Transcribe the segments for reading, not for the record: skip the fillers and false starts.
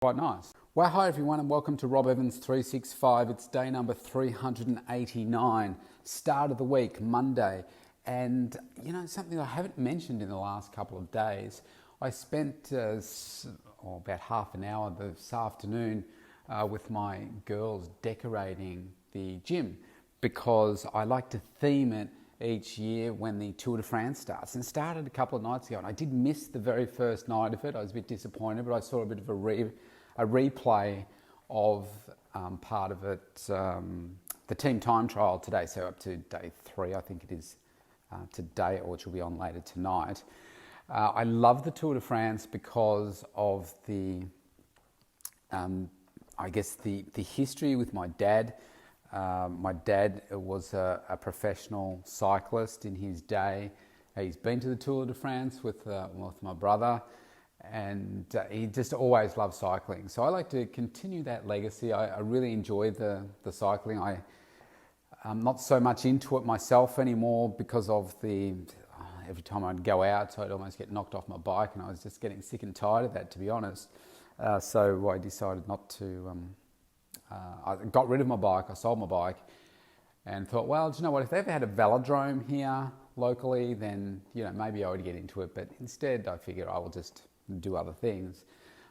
Quite nice. Well, hi everyone, and welcome to Rob Evans 365. It's day number 389, start of the week, Monday. And something I haven't mentioned in the last couple of days, I spent about half an hour this afternoon with my girls decorating the gym, because I like to theme it each year when the Tour de France starts. And it started a couple of nights ago, and I did miss the very first night of it. I was a bit disappointed, but I saw a bit of a replay of part of it, the team time trial today, so up to day 3, I think it is today, or it will be on later tonight. I love the Tour de France because of the history with my dad. My dad was a professional cyclist in his day. He's been to the Tour de France with my brother, and he just always loved cycling. So I like to continue that legacy. I really enjoy the cycling. I'm not so much into it myself anymore because of every time I'd go out, so I'd almost get knocked off my bike, and I was just getting sick and tired of that, to be honest. So I decided not to. I got rid of my bike. I sold my bike, and thought, well, do you know what? If they ever had a velodrome here locally, then maybe I would get into it. But instead, I figured I will just do other things.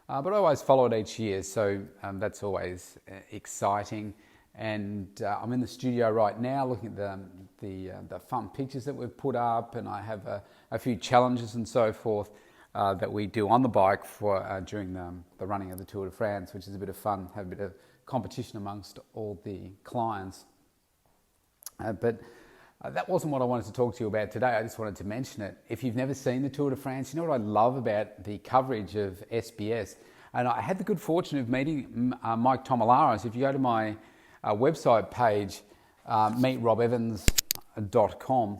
But I always follow it each year, so that's always exciting. And I'm in the studio right now looking at the fun pictures that we've put up, and I have a few challenges and so forth that we do on the bike for during the running of the Tour de France, which is a bit of fun, have a bit of competition amongst all the clients. But that wasn't what I wanted to talk to you about today. I just wanted to mention it. If you've never seen the Tour de France, you know what I love about the coverage of SBS? And I had the good fortune of meeting Mike Tomalaris. If you go to my website page, meetrobevans.com,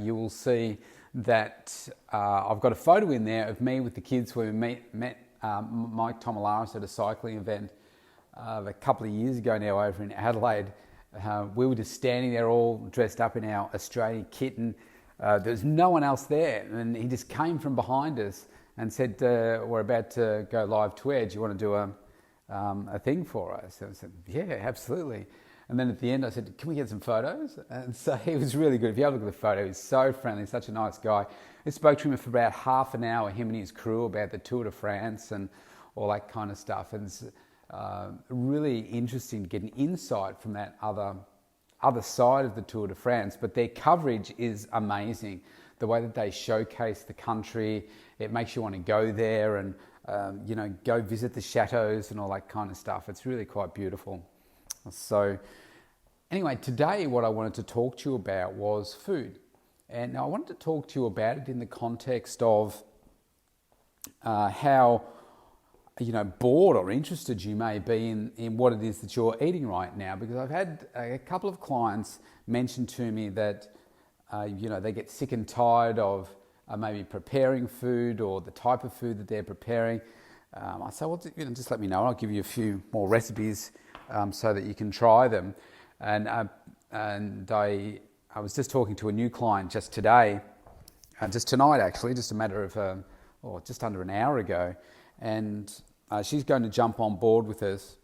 you will see that I've got a photo in there of me with the kids when we met Mike Tomalaris at a cycling event a couple of years ago now over in Adelaide. We were just standing there all dressed up in our Australian kit, and there was no one else there, and he just came from behind us and said, we're about to go live to air, do you want to do a thing for us? And I said, yeah, absolutely. And then at the end I said, can we get some photos? And so he was really good. If you have a look at the photo, he's so friendly, such a nice guy. I spoke to him for about half an hour, him and his crew, about the Tour de France and all that kind of stuff. And it's really interesting to get an insight from that other side of the Tour de France. But their coverage is amazing. The way that they showcase the country, it makes you want to go there and go visit the chateaus and all that kind of stuff. It's really quite beautiful. So anyway, today what I wanted to talk to you about was food. And I wanted to talk to you about it in the context of how bored or interested you may be in what it is that you're eating right now. Because I've had a couple of clients mention to me that they get sick and tired of maybe preparing food or the type of food that they're preparing. I say, well, just let me know. I'll give you a few more recipes so that you can try them. And I was just talking to a new client just today, just tonight actually, just a matter of just under an hour ago, and she's going to jump on board with us.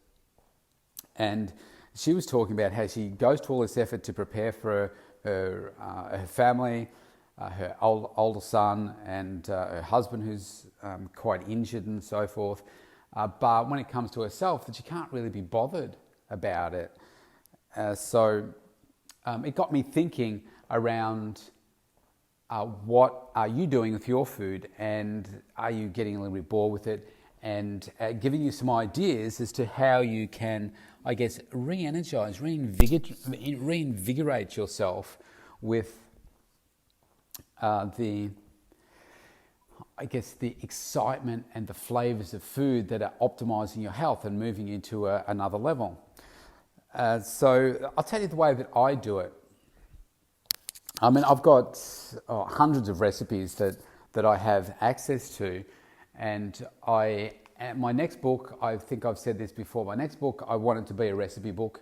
And she was talking about how she goes to all this effort to prepare for her family, her older son, and her husband who's quite injured and so forth. But when it comes to herself, that she can't really be bothered about it. So it got me thinking around what are you doing with your food, and are you getting a little bit bored with it, and giving you some ideas as to how you can, I guess, re-energize, reinvigorate yourself with the excitement and the flavors of food that are optimizing your health and moving you to another level. So I'll tell you the way that I do it. I mean, I've got hundreds of recipes that I have access to, and my next book, I think I've said this before, my next book, I want it to be a recipe book.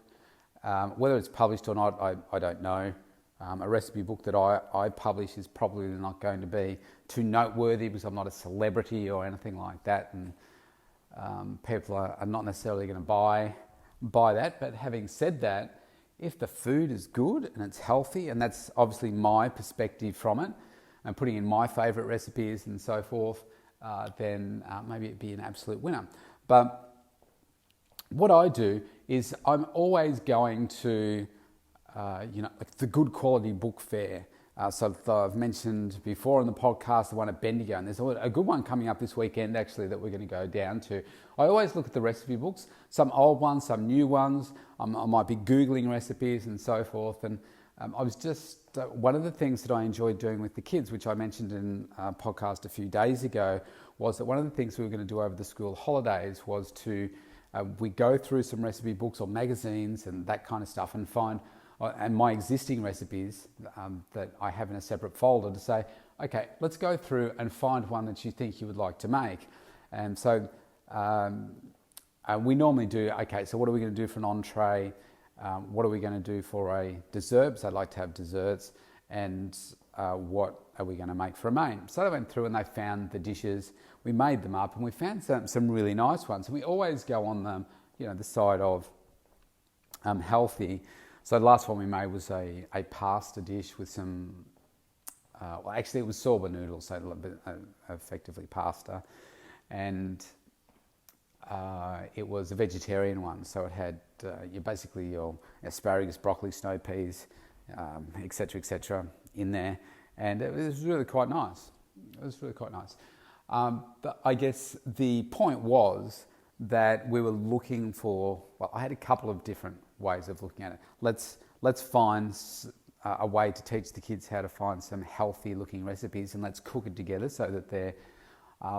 Whether it's published or not, I don't know. A recipe book that I publish is probably not going to be too noteworthy because I'm not a celebrity or anything like that, and people are not necessarily going to buy that. But having said that, if the food is good and it's healthy, and that's obviously my perspective from it, and putting in my favourite recipes and so forth, then maybe it'd be an absolute winner. But what I do is I'm always going to, like the good quality book fair. So I've mentioned before in the podcast the one at Bendigo, and there's a good one coming up this weekend actually that we're going to go down to. I always look at the recipe books, some old ones, some new ones. I might be Googling recipes and so forth. And I was just, one of the things that I enjoyed doing with the kids, which I mentioned in a podcast a few days ago, was that one of the things we were going to do over the school holidays was to, we go through some recipe books or magazines and that kind of stuff and find, and my existing recipes that I have in a separate folder to say, okay, let's go through and find one that you think you would like to make. And so we normally do, okay, so what are we going to do for an entree? What are we going to do for a dessert? Because I'd like to have desserts. And what are we going to make for a main? So they went through and they found the dishes. We made them up and we found some really nice ones. And we always go on the side of healthy. So the last one we made was a pasta dish with some, well actually it was soba noodles, so effectively pasta. And it was a vegetarian one, so it had basically your asparagus, broccoli, snow peas, etc. in there. And it was really quite nice. But I guess the point was that we were looking for, well, I had a couple of different ways of looking at it. Let's find a way to teach the kids how to find some healthy looking recipes, and let's cook it together so that they're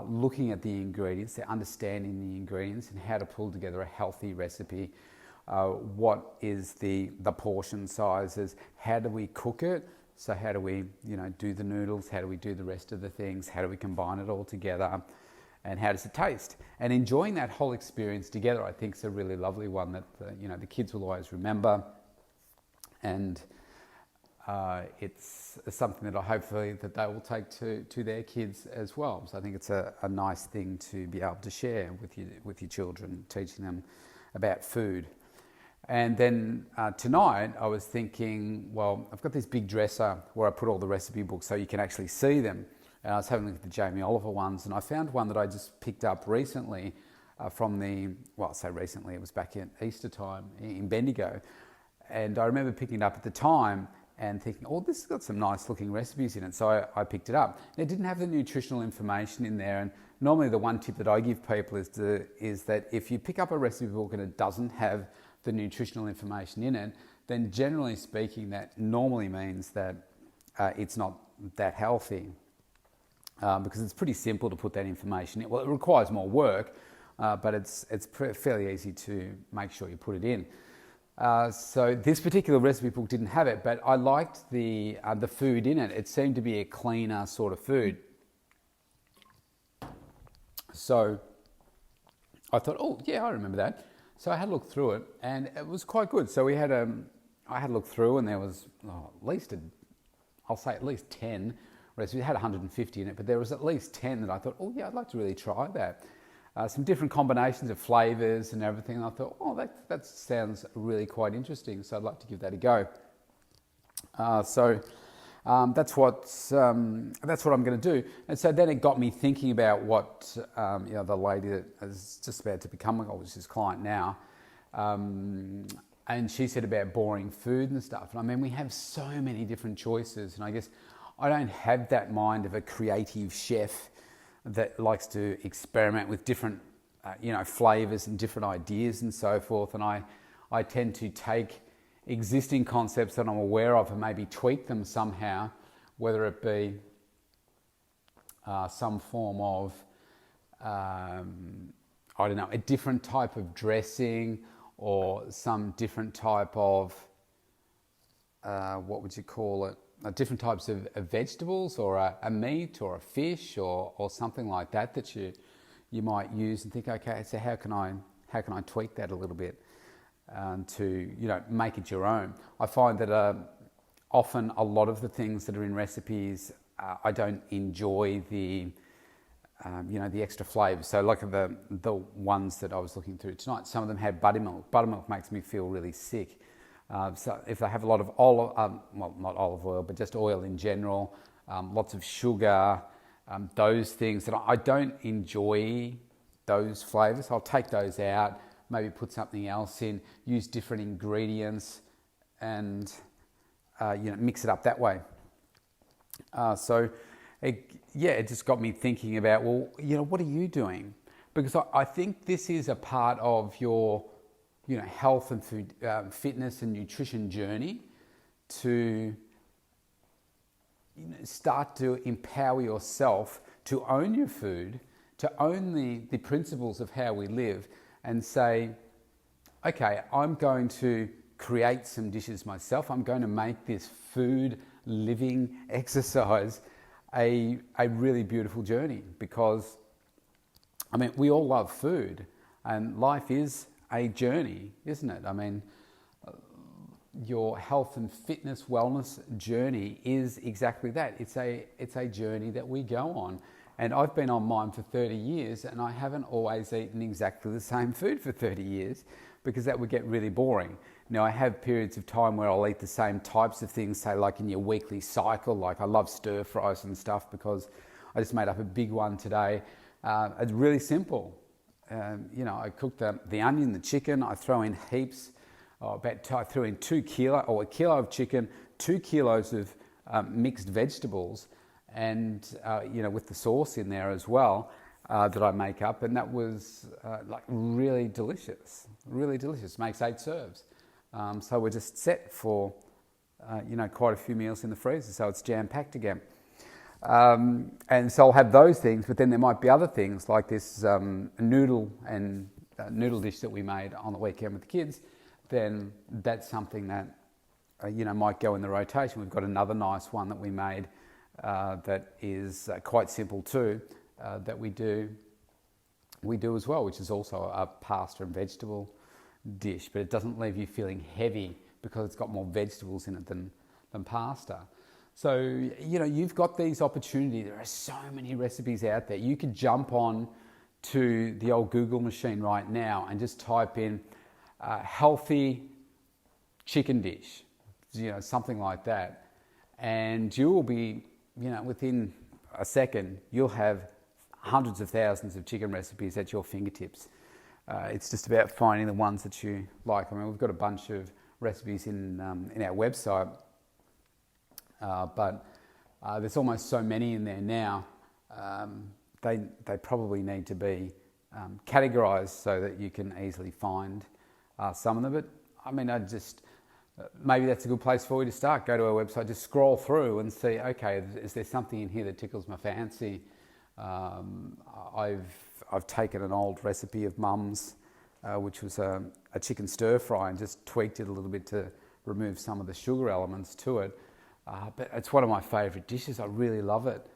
looking at the ingredients, they're understanding the ingredients and how to pull together a healthy recipe. What is the portion sizes? How do we cook it? So how do we do the noodles? How do we do the rest of the things? How do we combine it all together? And how does it taste? And enjoying that whole experience together, I think, is a really lovely one that the kids will always remember, and it's something that hopefully that they will take to their kids as well. So I think it's a nice thing to be able to share with your children, teaching them about food. And then tonight I was thinking, well, I've got this big dresser where I put all the recipe books so you can actually see them. And I was having a look at the Jamie Oliver ones, and I found one that I just picked up recently from I say recently, it was back in Easter time in Bendigo. And I remember picking it up at the time and thinking, oh, this has got some nice looking recipes in it. So I picked it up. And it didn't have the nutritional information in there. And normally the one tip that I give people is that if you pick up a recipe book and it doesn't have the nutritional information in it, then generally speaking, that normally means that it's not that healthy. Because it's pretty simple to put that information in. Well, it requires more work, but it's fairly easy to make sure you put it in. So this particular recipe book didn't have it, but I liked the food in it. It seemed to be a cleaner sort of food. So I thought, oh yeah, I remember that. So I had a look through it, and it was quite good. So I had a look through, and there was at least 10. It had 150 in it, but there was at least 10 that I thought, oh yeah, I'd like to really try that. Some different combinations of flavours and everything. And I thought, oh, that sounds really quite interesting. So I'd like to give that a go. So that's what I'm going to do. And so then it got me thinking about what the lady that is just about to become his client now. And she said about boring food and stuff. And I mean, we have so many different choices, and I guess I don't have that mind of a creative chef that likes to experiment with different, flavours and different ideas and so forth. And I tend to take existing concepts that I'm aware of and maybe tweak them somehow, whether it be some form of, a different type of dressing or some different type of, different types of vegetables or a meat or a fish or something like that you might use and think, okay, so how can I tweak that a little bit to make it your own. I find that often a lot of the things that are in recipes, I don't enjoy the the extra flavours. So like the ones that I was looking through tonight, some of them have buttermilk. Buttermilk makes me feel really sick. So if they have a lot of olive, well, not olive oil, but just oil in general, lots of sugar, those things that I don't enjoy those flavours. I'll take those out, maybe put something else in, use different ingredients, and mix it up that way. It just got me thinking about, well, what are you doing? Because I think this is a part of your, health and food, fitness and nutrition journey to start to empower yourself to own your food, to own the principles of how we live, and say, okay, I'm going to create some dishes myself. I'm going to make this food living exercise a really beautiful journey, because we all love food, and life is a journey, isn't it? Your health and fitness wellness journey is exactly that. It's a journey that we go on. And I've been on mine for 30 years, and I haven't always eaten exactly the same food for 30 years, because that would get really boring. Now, I have periods of time where I'll eat the same types of things, say like in your weekly cycle. Like I love stir fries and stuff, because I just made up a big one today. It's really simple. I cook the onion, the chicken, I throw in heaps. I threw in a kilo of chicken, 2 kilos of mixed vegetables, and with the sauce in there as well that I make up, and that was really delicious. Really delicious. Makes 8 serves. So we're just set for quite a few meals in the freezer, so it's jam-packed again. And so I'll have those things, but then there might be other things like this noodle dish that we made on the weekend with the kids. Then that's something that might go in the rotation. We've got another nice one that we made that is quite simple too, that we do as well, which is also a pasta and vegetable dish, but it doesn't leave you feeling heavy because it's got more vegetables in it than pasta. So you've got these opportunities. There are so many recipes out there. You could jump on to the old Google machine right now and just type in healthy chicken dish, something like that, and you will be, within a second, you'll have hundreds of thousands of chicken recipes at your fingertips. It's just about finding the ones that you like. We've got a bunch of recipes in our website, but there's almost so many in there now. They probably need to be categorized so that you can easily find some of them. But maybe that's a good place for you to start. Go to our website, just scroll through and see, okay, is there something in here that tickles my fancy? I've taken an old recipe of Mum's, which was a chicken stir fry, and just tweaked it a little bit to remove some of the sugar elements to it. But it's one of my favourite dishes. I really love it.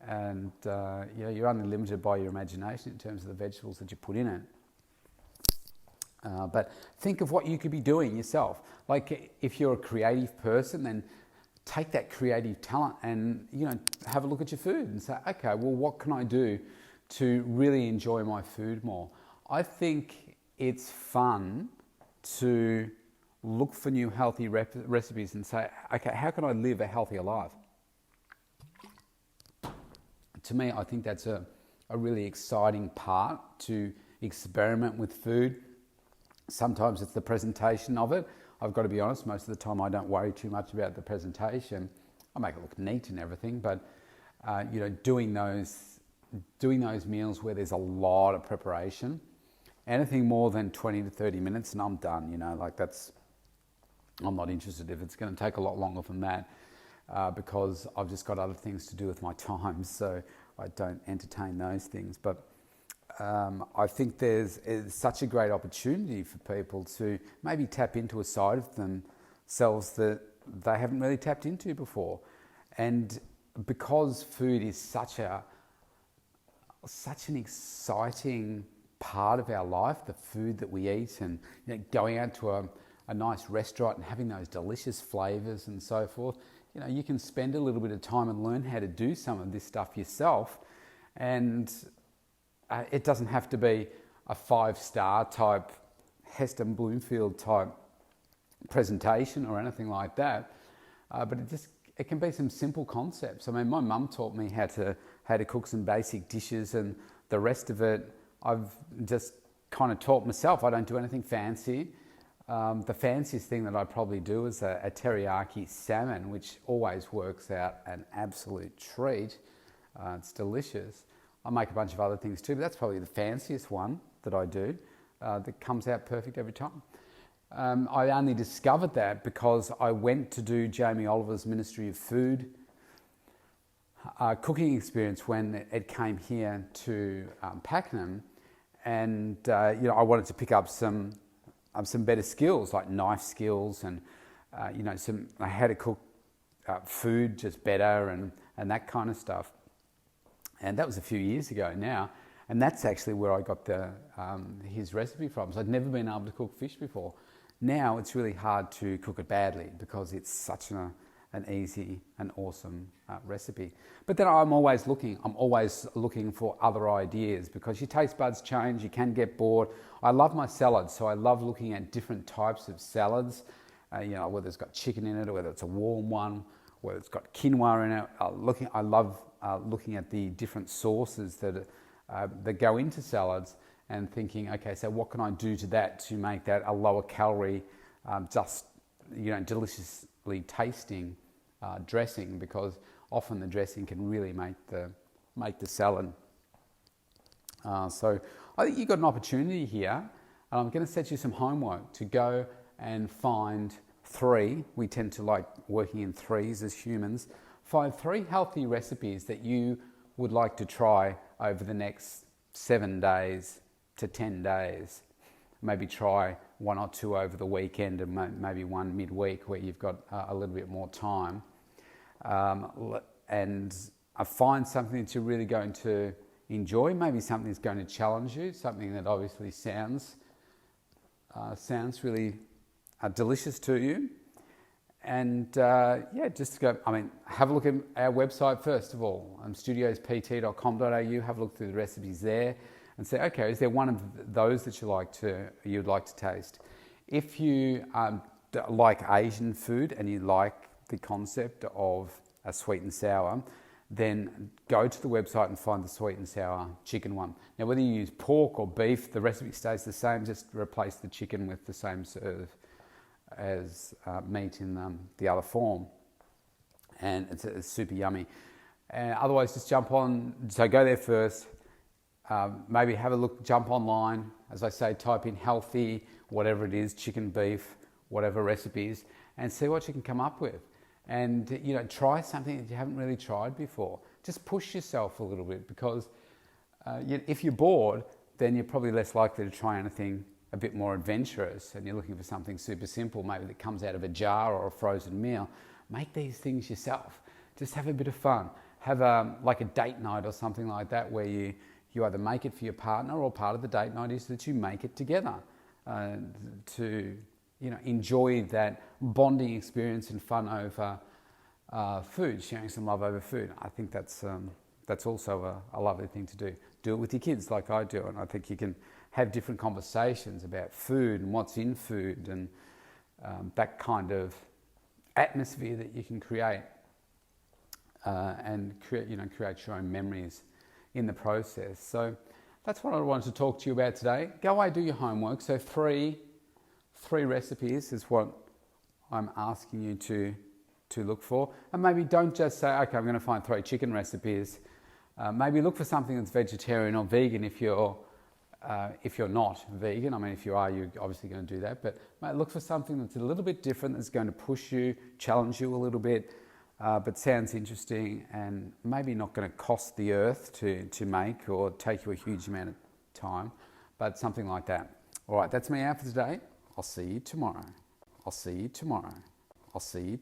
And you're only limited by your imagination in terms of the vegetables that you put in it. But think of what you could be doing yourself. Like if you're a creative person, then take that creative talent and have a look at your food and say, okay, well, what can I do to really enjoy my food more? I think it's fun to look for new healthy recipes and say, okay, how can I live a healthier life? To me, I think that's a really exciting part, to experiment with food. Sometimes it's the presentation of it. I've got to be honest, most of the time I don't worry too much about the presentation. I make it look neat and everything, but doing those meals where there's a lot of preparation, anything more than 20 to 30 minutes and I'm done, I'm not interested if it's going to take a lot longer than that, because I've just got other things to do with my time, so I don't entertain those things. But I think there's such a great opportunity for people to maybe tap into a side of themselves that they haven't really tapped into before. And because food is such an exciting part of our life, the food that we eat, and going out to a nice restaurant and having those delicious flavors and so forth, you can spend a little bit of time and learn how to do some of this stuff yourself. And it doesn't have to be a 5-star type, Heston Bloomfield type presentation or anything like that, but it can be some simple concepts. I mean, my mum taught me how to cook some basic dishes, and the rest of it I've just kind of taught myself. I don't do anything fancy. The fanciest thing that I probably do is a teriyaki salmon, which always works out an absolute treat. It's delicious. I make a bunch of other things too, but that's probably the fanciest one that I do that comes out perfect every time. I only discovered that because I went to do Jamie Oliver's Ministry of Food cooking experience when it came here to Pakenham, and I wanted to pick up some better skills like knife skills and how to cook food just better and that kind of stuff. And that was a few years ago now, and that's actually where I got his recipe from. So I'd never been able to cook fish before. Now it's really hard to cook it badly because it's such an easy and awesome recipe. But then I'm always looking for other ideas because your taste buds change, you can get bored. I love my salads, so I love looking at different types of salads, whether it's got chicken in it or whether it's a warm one, whether it's got quinoa in it. I love looking at the different sauces that go into salads and thinking, okay, so what can I do to that to make that a lower calorie, deliciously tasting dressing, because often the dressing can really make the salad. So I think you've got an opportunity here. I'm going to set you some homework to go and find 3. We tend to like working in 3s as humans. Find 3 healthy recipes that you would like to try over the next 7 days to 10 days. Maybe try 1 or 2 over the weekend and maybe 1 midweek where you've got a little bit more time. And find something that you're really going to enjoy, maybe something that's going to challenge you, something that obviously sounds really delicious to you. And just go, have a look at our website first of all, studiospt.com.au, have a look through the recipes there and say, okay, is there one of those that you'd like to taste? If you like Asian food and you like the concept of a sweet and sour, then go to the website and find the sweet and sour chicken one. Now, whether you use pork or beef, the recipe stays the same, just replace the chicken with the same serve as meat in the other form, and it's super yummy. And otherwise, just jump on. So go there first. Maybe have a look. Jump online. As I say, type in healthy, whatever it is, chicken, beef, whatever recipes, and see what you can come up with. And try something that you haven't really tried before. Just push yourself a little bit, because if you're bored, then you're probably less likely to try anything a bit more adventurous, and you're looking for something super simple, maybe that comes out of a jar or a frozen meal. Make these things yourself. Just have a bit of fun. Have a date night or something like that, where you either make it for your partner, or part of the date night is that you make it together to enjoy that bonding experience and fun over food, sharing some love over food. I think that's also a lovely thing to do. Do it with your kids like I do, and I think you can have different conversations about food and what's in food, and that kind of atmosphere that you can create and create your own memories in the process. So that's what I wanted to talk to you about today. Go away, do your homework. So three recipes is what I'm asking you to look for, and maybe don't just say, okay, I'm going to find 3 chicken recipes. Maybe look for something that's vegetarian or vegan if you're not vegan. If you are, you're obviously going to do that. But look for something that's a little bit different, that's going to push you, challenge you a little bit, but sounds interesting and maybe not going to cost the earth to make or take you a huge amount of time, but something like that. All right, that's me out for today. I'll see you tomorrow.